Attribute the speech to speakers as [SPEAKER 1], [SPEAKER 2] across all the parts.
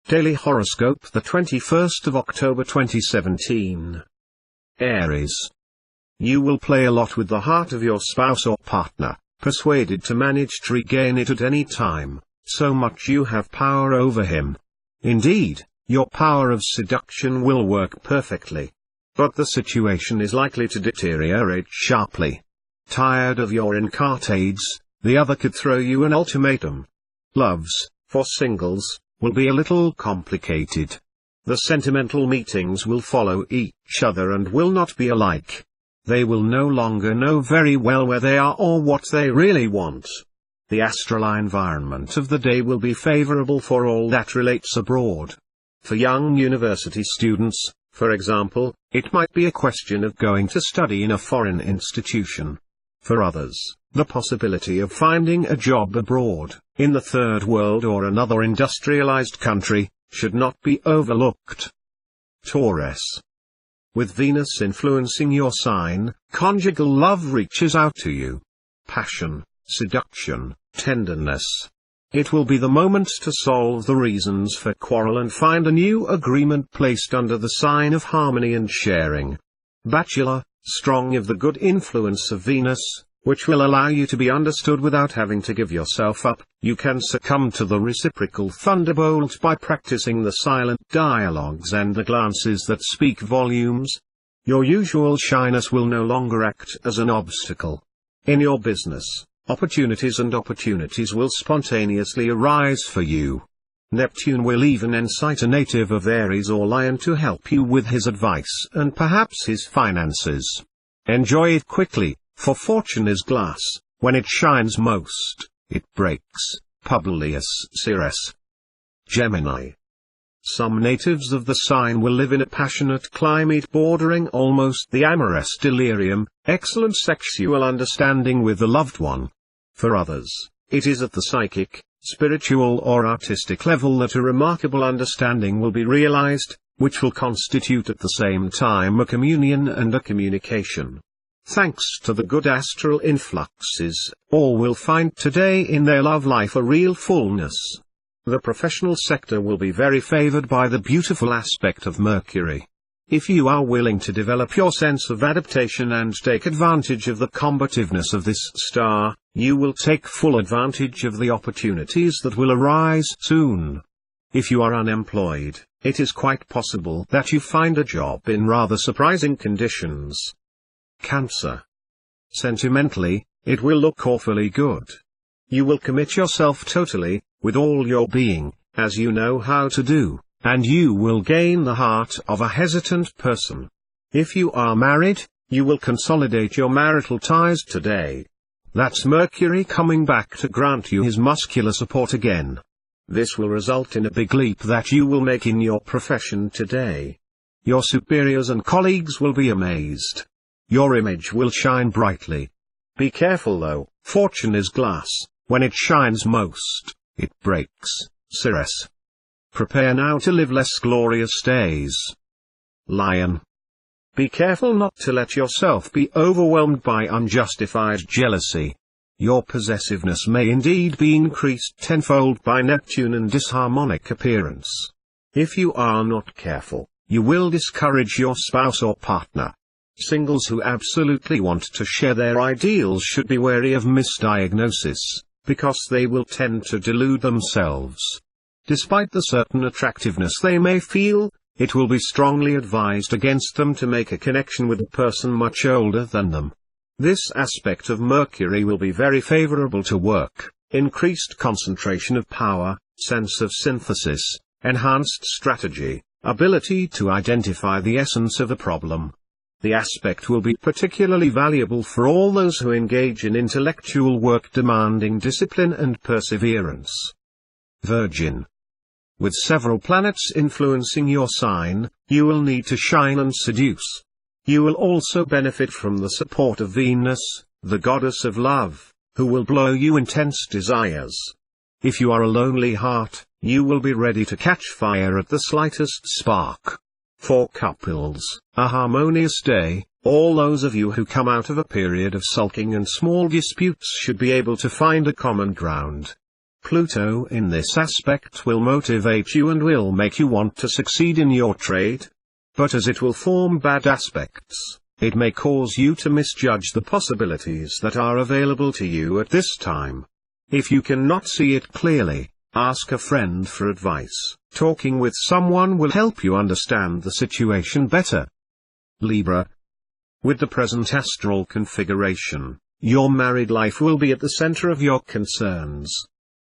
[SPEAKER 1] Daily Horoscope, the 21st of October 2017. Aries. You will play a lot with the heart of your spouse or partner, persuaded to manage to regain it at any time, so much you have power over him. Indeed, your power of seduction will work perfectly. But the situation is likely to deteriorate sharply. Tired of your incartades, the other could throw you an ultimatum. Loves, for singles, will be a little complicated. The sentimental meetings will follow each other and will not be alike. They will no longer know very well where they are or what they really want. The astral environment of the day will be favorable for all that relates abroad. For young university students, for example, it might be a question of going to study in a foreign institution. For others, the possibility of finding a job abroad, in the third world or another industrialized country, should not be overlooked. Taurus. With Venus influencing your sign, conjugal love reaches out to you. Passion, seduction, tenderness. It will be the moment to solve the reasons for quarrel and find a new agreement placed under the sign of harmony and sharing. Bachelor, strong of the good influence of Venus, which will allow you to be understood without having to give yourself up, you can succumb to the reciprocal thunderbolt by practicing the silent dialogues and the glances that speak volumes. Your usual shyness will no longer act as an obstacle. In your business, opportunities will spontaneously arise for you. Neptune will even incite a native of Aries or Lion to help you with his advice and perhaps his finances. Enjoy it quickly, for fortune is glass, when it shines most, it breaks. Publius Syrus. Gemini. Some natives of the sign will live in a passionate climate bordering almost the amorous delirium, excellent sexual understanding with the loved one. For others, it is at the psychic, spiritual or artistic level that a remarkable understanding will be realized, which will constitute at the same time a communion and a communication. Thanks to the good astral influxes, all will find today in their love life a real fullness. The professional sector will be very favored by the beautiful aspect of Mercury. If you are willing to develop your sense of adaptation and take advantage of the combativeness of this star, you will take full advantage of the opportunities that will arise soon. If you are unemployed, it is quite possible that you find a job in rather surprising conditions. Cancer. Sentimentally, it will look awfully good. You will commit yourself totally, with all your being, as you know how to do, and you will gain the heart of a hesitant person. If you are married, you will consolidate your marital ties today. That's Mercury coming back to grant you his muscular support again. This will result in a big leap that you will make in your profession today. Your superiors and colleagues will be amazed. Your image will shine brightly. Be careful though, fortune is glass, when it shines most, it breaks. Syrus. Prepare now to live less glorious days. Lion. Be careful not to let yourself be overwhelmed by unjustified jealousy. Your possessiveness may indeed be increased tenfold by Neptune and disharmonic appearance. If you are not careful, you will discourage your spouse or partner. Singles who absolutely want to share their ideals should be wary of misdiagnosis, because they will tend to delude themselves. Despite the certain attractiveness they may feel, it will be strongly advised against them to make a connection with a person much older than them. This aspect of Mercury will be very favorable to work, increased concentration of power, sense of synthesis, enhanced strategy, ability to identify the essence of a problem. The aspect will be particularly valuable for all those who engage in intellectual work demanding discipline and perseverance. Virgin. With several planets influencing your sign, you will need to shine and seduce. You will also benefit from the support of Venus, the goddess of love, who will blow you intense desires. If you are a lonely heart, you will be ready to catch fire at the slightest spark. For couples, a harmonious day. All those of you who come out of a period of sulking and small disputes should be able to find a common ground. Pluto in this aspect will motivate you and will make you want to succeed in your trade. But as it will form bad aspects, it may cause you to misjudge the possibilities that are available to you at this time. If you cannot see it clearly, ask a friend for advice. Talking with someone will help you understand the situation better. Libra. With the present astral configuration, your married life will be at the center of your concerns.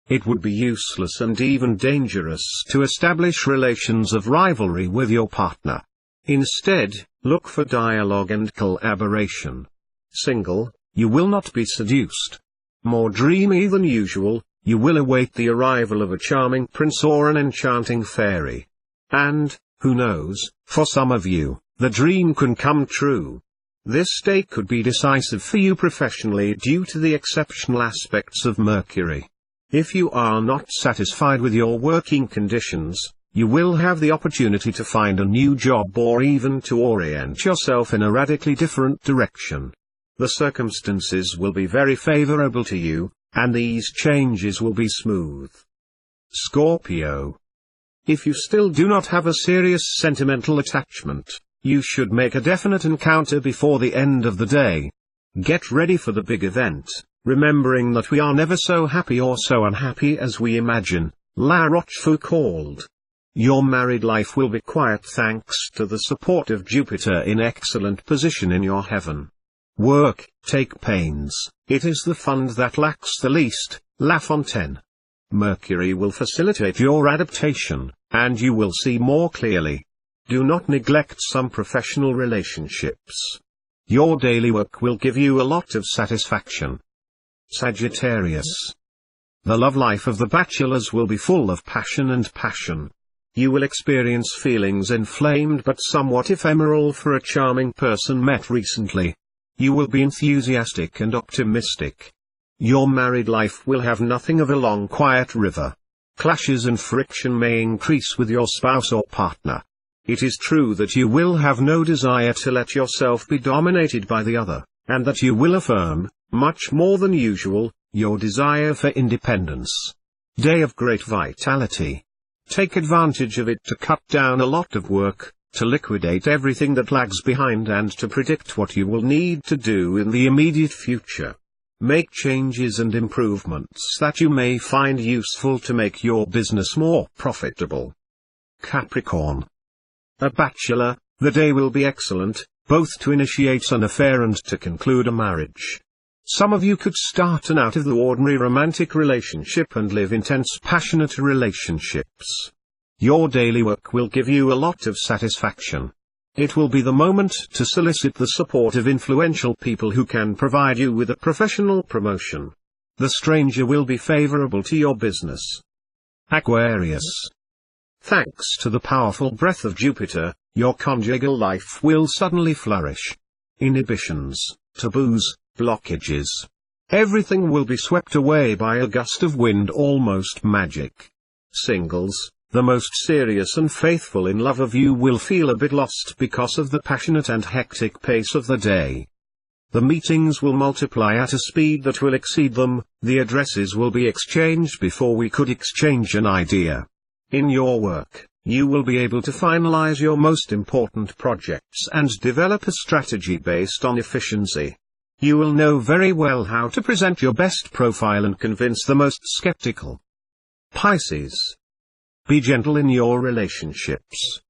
[SPEAKER 1] It would be useless and even dangerous to establish relations of rivalry with your partner. Instead, look for dialogue and collaboration. Single, you will not be seduced. More dreamy than usual, you will await the arrival of a charming prince or an enchanting fairy. And, who knows, for some of you, the dream can come true. This day could be decisive for you professionally due to the exceptional aspects of Mercury. If you are not satisfied with your working conditions, you will have the opportunity to find a new job or even to orient yourself in a radically different direction. The circumstances will be very favorable to you, and these changes will be smooth. Scorpio. If you still do not have a serious sentimental attachment, you should make a definite encounter before the end of the day. Get ready for the big event, remembering that we are never so happy or so unhappy as we imagine. La Rochefoucauld. Your married life will be quiet thanks to the support of Jupiter in excellent position in your heaven. Work, take pains, it is the fund that lacks the least. La Fontaine. Mercury will facilitate your adaptation, and you will see more clearly. Do not neglect some professional relationships. Your daily work will give you a lot of satisfaction. Sagittarius. The love life of the bachelors will be full of passion and passion. You will experience feelings inflamed but somewhat ephemeral for a charming person met recently. You will be enthusiastic and optimistic. Your married life will have nothing of a long quiet river. Clashes and friction may increase with your spouse or partner. It is true that you will have no desire to let yourself be dominated by the other, and that you will affirm, much more than usual, your desire for independence. Day of great vitality. Take advantage of it to cut down a lot of work, to liquidate everything that lags behind and to predict what you will need to do in the immediate future. Make changes and improvements that you may find useful to make your business more profitable. Capricorn. A bachelor, the day will be excellent, both to initiate an affair and to conclude a marriage. Some of you could start an out-of-the-ordinary romantic relationship and live intense passionate relationships. Your daily work will give you a lot of satisfaction. It will be the moment to solicit the support of influential people who can provide you with a professional promotion. The stranger will be favorable to your business. Aquarius. Thanks to the powerful breath of Jupiter, your conjugal life will suddenly flourish. Inhibitions, taboos, blockages. Everything will be swept away by a gust of wind, almost magic. Singles, the most serious and faithful in love of you will feel a bit lost because of the passionate and hectic pace of the day. The meetings will multiply at a speed that will exceed them, the addresses will be exchanged before we could exchange an idea. In your work, you will be able to finalize your most important projects and develop a strategy based on efficiency. You will know very well how to present your best profile and convince the most skeptical. Pisces. Be gentle in your relationships.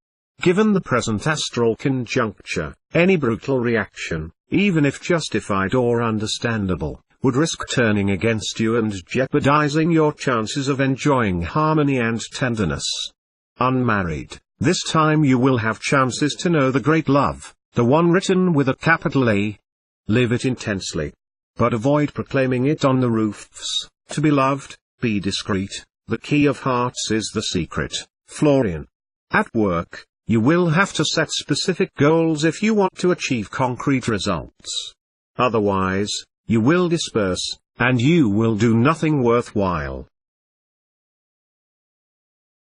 [SPEAKER 1] Given the present astral conjuncture, any brutal reaction, even if justified or understandable, would risk turning against you and jeopardizing your chances of enjoying harmony and tenderness. Unmarried, this time you will have chances to know the great love, the one written with a capital A. Live it intensely. But avoid proclaiming it on the roofs. To be loved, be discreet, the key of hearts is the secret. Florian. At work, you will have to set specific goals if you want to achieve concrete results. Otherwise, you will disperse, and you will do nothing worthwhile.